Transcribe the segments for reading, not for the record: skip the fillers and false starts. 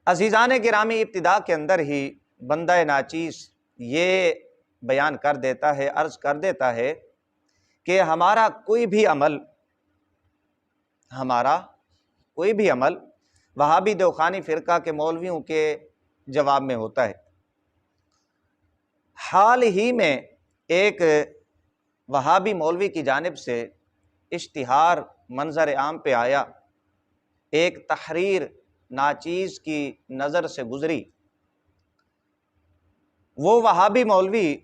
عزیزان گرامی، ابتدا کے اندر ہی بندہ ناچیز یہ بیان کر دیتا ہے، عرض کر دیتا ہے کہ ہمارا کوئی بھی عمل وہابی دیوخانی فرقہ کے مولویوں کے جواب میں ہوتا ہے۔ حال ہی میں ایک وہابی مولوی کی جانب سے اشتہار منظر عام پہ آیا، ایک تحریر ناچیز کی نظر سے گزری۔ وہ وہابی مولوی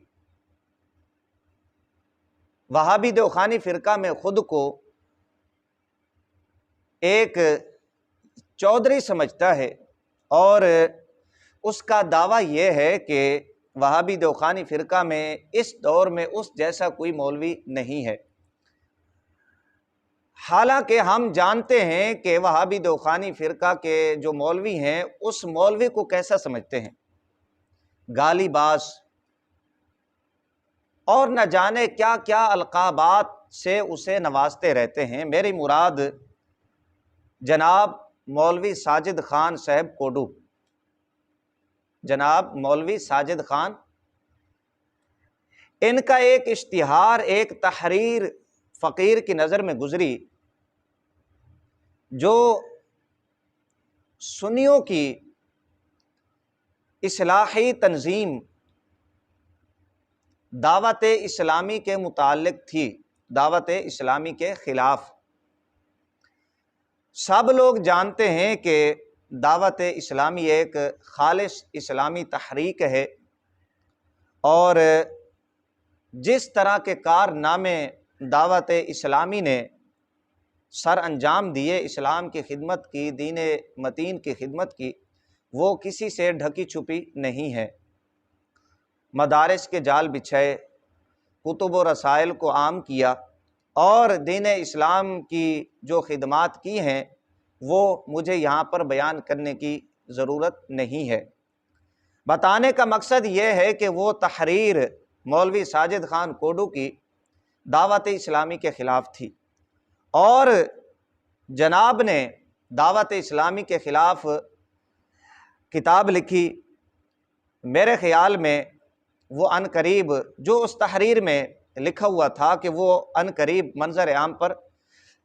وہابی دیوخانی فرقہ میں خود کو ایک چودھری سمجھتا ہے، اور اس کا دعویٰ یہ ہے کہ وہابی دیوخانی فرقہ میں اس دور میں اس جیسا کوئی مولوی نہیں ہے۔ حالانکہ ہم جانتے ہیں کہ وہابی دیوخانی فرقہ کے جو مولوی ہیں اس مولوی کو کیسا سمجھتے ہیں، گالی باز اور نہ جانے کیا کیا القابات سے اسے نوازتے رہتے ہیں۔ میری مراد جناب مولوی ساجد خان صاحب کوڈو، جناب مولوی ساجد خان، ان کا ایک اشتہار، ایک تحریر فقیر کی نظر میں گزری جو سنیوں کی اصلاحی تنظیم دعوت اسلامی کے متعلق تھی، دعوت اسلامی کے خلاف۔ سب لوگ جانتے ہیں کہ دعوت اسلامی ایک خالص اسلامی تحریک ہے، اور جس طرح کے کارنامے دعوت اسلامی نے سر انجام دیے، اسلام کی خدمت کی، دین متین کی خدمت کی، وہ کسی سے ڈھکی چھپی نہیں ہے۔ مدارس کے جال بچھائے، کتب و رسائل کو عام کیا، اور دین اسلام کی جو خدمات کی ہیں وہ مجھے یہاں پر بیان کرنے کی ضرورت نہیں ہے۔ بتانے کا مقصد یہ ہے کہ وہ تحریر مولوی ساجد خان کوڈو کی دعوت اسلامی کے خلاف تھی، اور جناب نے دعوت اسلامی کے خلاف کتاب لکھی۔ میرے خیال میں وہ عنقریب جو اس تحریر میں لکھا ہوا تھا کہ وہ عنقریب منظر عام پر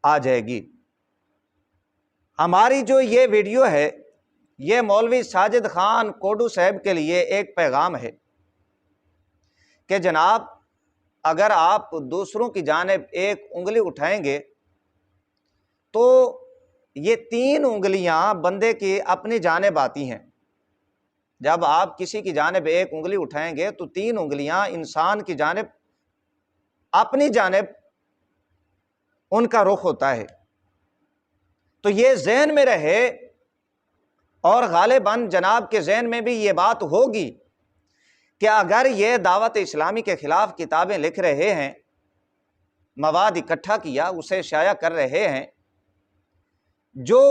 آ جائے گی۔ ہماری جو یہ ویڈیو ہے یہ مولوی ساجد خان کوڈو صاحب کے لیے ایک پیغام ہے کہ جناب اگر آپ دوسروں کی جانب ایک انگلی اٹھائیں گے تو یہ 3 انگلیاں بندے کی اپنی جانب آتی ہیں۔ جب آپ کسی کی جانب ایک انگلی اٹھائیں گے تو 3 انگلیاں انسان کی جانب، اپنی جانب ان کا رخ ہوتا ہے۔ تو یہ ذہن میں رہے، اور غالباً جناب کے ذہن میں بھی یہ بات ہوگی کہ اگر یہ دعوت اسلامی کے خلاف کتابیں لکھ رہے ہیں، مواد اکٹھا کیا، اسے شائع کر رہے ہیں جو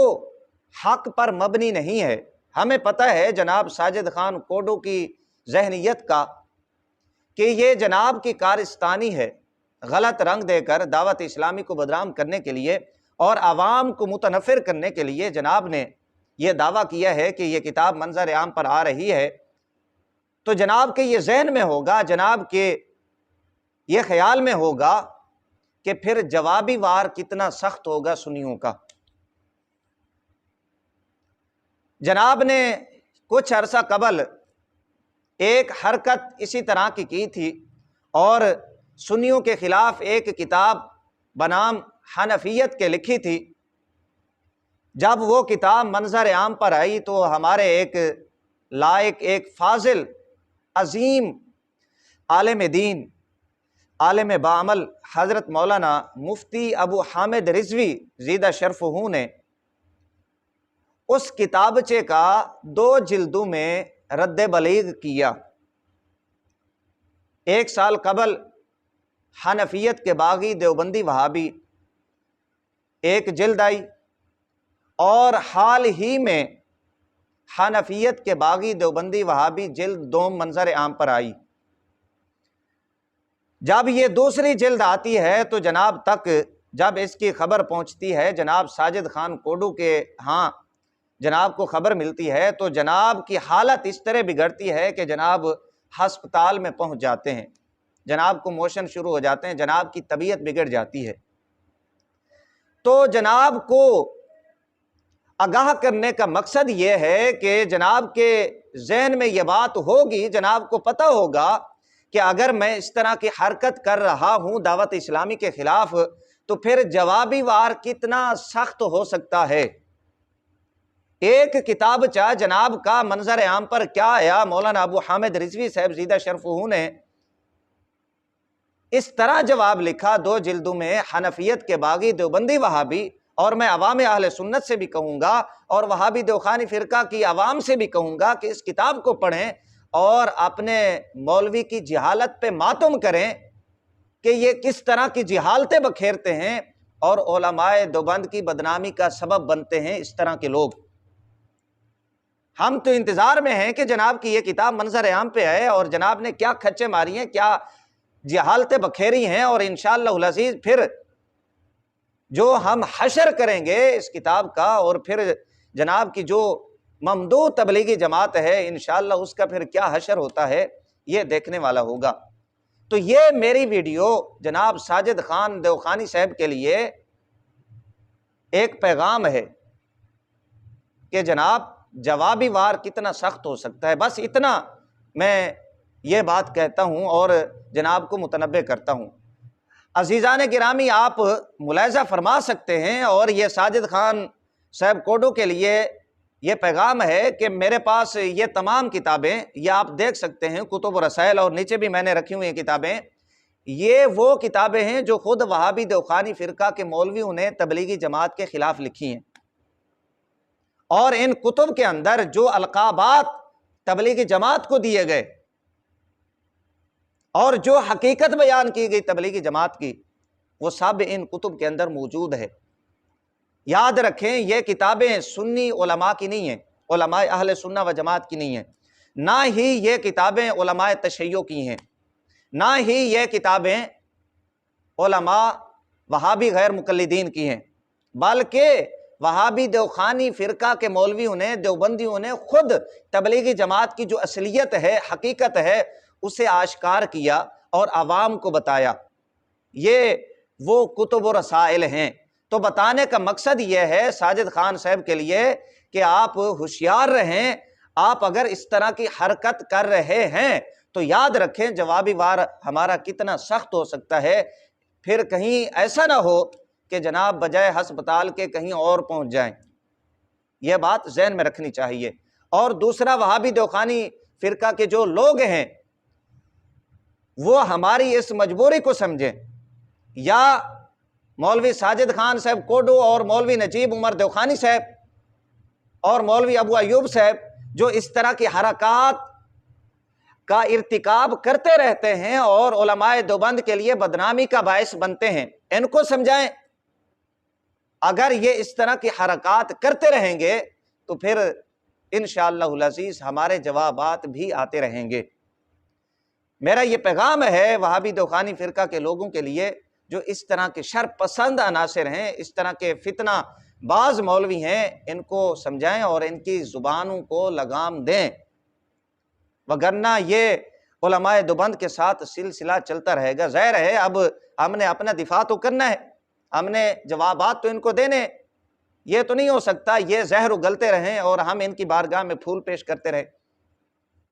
حق پر مبنی نہیں ہے۔ ہمیں پتہ ہے جناب ساجد خان کوڈو کی ذہنیت کا کہ یہ جناب کی کارستانی ہے، غلط رنگ دے کر دعوت اسلامی کو بدنام کرنے کے لیے اور عوام کو متنفر کرنے کے لیے جناب نے یہ دعویٰ کیا ہے کہ یہ کتاب منظر عام پر آ رہی ہے۔ تو جناب کے یہ ذہن میں ہوگا، جناب کے یہ خیال میں ہوگا کہ پھر جوابی وار کتنا سخت ہوگا سنیوں کا۔ جناب نے کچھ عرصہ قبل ایک حرکت اسی طرح کی تھی، اور سنیوں کے خلاف ایک کتاب بنام حنفیت کے لکھی تھی۔ جب وہ کتاب منظر عام پر آئی تو ہمارے ایک لائق، ایک فاضل، عظیم عالم دین، عالم بعمل حضرت مولانا مفتی ابو حامد رضوی زیدہ شرفہ نے اس کتابچے کا 2 جلدوں میں رد بلیغ کیا۔ 1 سال قبل حنفیت کے باغی دیوبندی وہابی ایک جلد آئی، اور حال ہی میں حنفیت کے باغی دیوبندی وہابی جلد 2 منظر عام پر آئی۔ جب یہ دوسری جلد آتی ہے تو جناب تک جب اس کی خبر پہنچتی ہے جناب ساجد خان کوڈو کے ہاں جناب کو خبر ملتی ہے تو جناب کی حالت اس طرح بگڑتی ہے کہ جناب ہسپتال میں پہنچ جاتے ہیں، جناب کو موشن شروع ہو جاتے ہیں، جناب کی طبیعت بگڑ جاتی ہے۔ تو جناب کو آگاہ کرنے کا مقصد یہ ہے کہ جناب کے ذہن میں یہ بات ہوگی، جناب کو پتہ ہوگا کہ اگر میں اس طرح کی حرکت کر رہا ہوں دعوت اسلامی کے خلاف تو پھر جوابی وار کتنا سخت ہو سکتا ہے۔ ایک کتابچہ جناب کا منظر عام پر کیا آیا، مولانا ابو حامد رضوی صاحب زیدہ شرفہ نے اس طرح جواب لکھا 2 جلدوں میں، حنفیت کے باغی دیوبندی وہابی، اور میں عوام اہل سنت سے بھی کہوں گا اور وہابی دیوخانی فرقہ کی عوام سے بھی کہوں گا کہ اس کتاب کو پڑھیں اور اپنے مولوی کی جہالت پہ ماتم کریں کہ یہ کس طرح کی جہالتیں بکھیرتے ہیں اور علماء دیوبند کی بدنامی کا سبب بنتے ہیں اس طرح کے لوگ۔ ہم تو انتظار میں ہیں کہ جناب کی یہ کتاب منظر عام پہ ہے اور جناب نے کیا کھچے ماری ہیں، کیا جہالتیں بکھیری ہیں، اور انشاءاللہ العزیز پھر جو ہم حشر کریں گے اس کتاب کا، اور پھر جناب کی جو ممدوح تبلیغی جماعت ہے انشاءاللہ اس کا پھر کیا حشر ہوتا ہے یہ دیکھنے والا ہوگا۔ تو یہ میری ویڈیو جناب ساجد خان دیوخانی صاحب کے لیے ایک پیغام ہے کہ جناب جوابی وار کتنا سخت ہو سکتا ہے، بس اتنا میں یہ بات کہتا ہوں اور جناب کو متنبہ کرتا ہوں۔ عزیزان گرامی، آپ ملاحظہ فرما سکتے ہیں، اور یہ ساجد خان صاحب کوڈو کے لیے یہ پیغام ہے کہ میرے پاس یہ تمام کتابیں، یہ آپ دیکھ سکتے ہیں کتب و رسائل، اور نیچے بھی میں نے رکھی ہوئی ہیں کتابیں، یہ وہ کتابیں ہیں جو خود وہابی دیوخانی فرقہ کے مولویوں نے تبلیغی جماعت کے خلاف لکھی ہیں، اور ان کتب کے اندر جو القابات تبلیغی جماعت کو دیے گئے اور جو حقیقت بیان کی گئی تبلیغی جماعت کی، وہ سب ان کتب کے اندر موجود ہے۔ یاد رکھیں یہ کتابیں سنی علماء کی نہیں ہیں، علماء اہل سنہ و جماعت کی نہیں ہیں، نہ ہی یہ کتابیں علماء تشیع کی ہیں، نہ ہی یہ کتابیں علماء وہابی غیر مقلدین کی ہیں، بلکہ وہابی دیوخانی فرقہ کے مولویوں نے، دیوبندیوں نے خود تبلیغی جماعت کی جو اصلیت ہے، حقیقت ہے، اسے آشکار کیا اور عوام کو بتایا۔ یہ وہ کتب و رسائل ہیں۔ تو بتانے کا مقصد یہ ہے ساجد خان صاحب کے لیے کہ آپ ہوشیار رہیں، آپ اگر اس طرح کی حرکت کر رہے ہیں تو یاد رکھیں جوابی وار ہمارا کتنا سخت ہو سکتا ہے، پھر کہیں ایسا نہ ہو کہ جناب بجائے ہسپتال کے کہیں اور پہنچ جائیں، یہ بات ذہن میں رکھنی چاہیے۔ اور دوسرا، وہابی دیوخانی فرقہ کے جو لوگ ہیں وہ ہماری اس مجبوری کو سمجھیں، یا مولوی ساجد خان صاحب کوڈو اور مولوی نجیب عمر دیوخانی صاحب اور مولوی ابو ایوب صاحب جو اس طرح کی حرکات کا ارتکاب کرتے رہتے ہیں اور علماء دیوبند کے لیے بدنامی کا باعث بنتے ہیں، ان کو سمجھائیں۔ اگر یہ اس طرح کی حرکات کرتے رہیں گے تو پھر انشاءاللہ العزیز ہمارے جوابات بھی آتے رہیں گے۔ میرا یہ پیغام ہے وہابی دیوخانی فرقہ کے لوگوں کے لیے جو اس طرح کے شر پسند عناصر ہیں، اس طرح کے فتنہ باز مولوی ہیں، ان کو سمجھائیں اور ان کی زبانوں کو لگام دیں، وگرنہ یہ علماء دیوبند کے ساتھ سلسلہ چلتا رہے گا۔ ظاہر ہے اب ہم نے اپنا دفاع تو کرنا ہے، ہم نے جوابات تو ان کو دینے، یہ تو نہیں ہو سکتا یہ زہر اگلتے رہیں اور ہم ان کی بارگاہ میں پھول پیش کرتے رہیں۔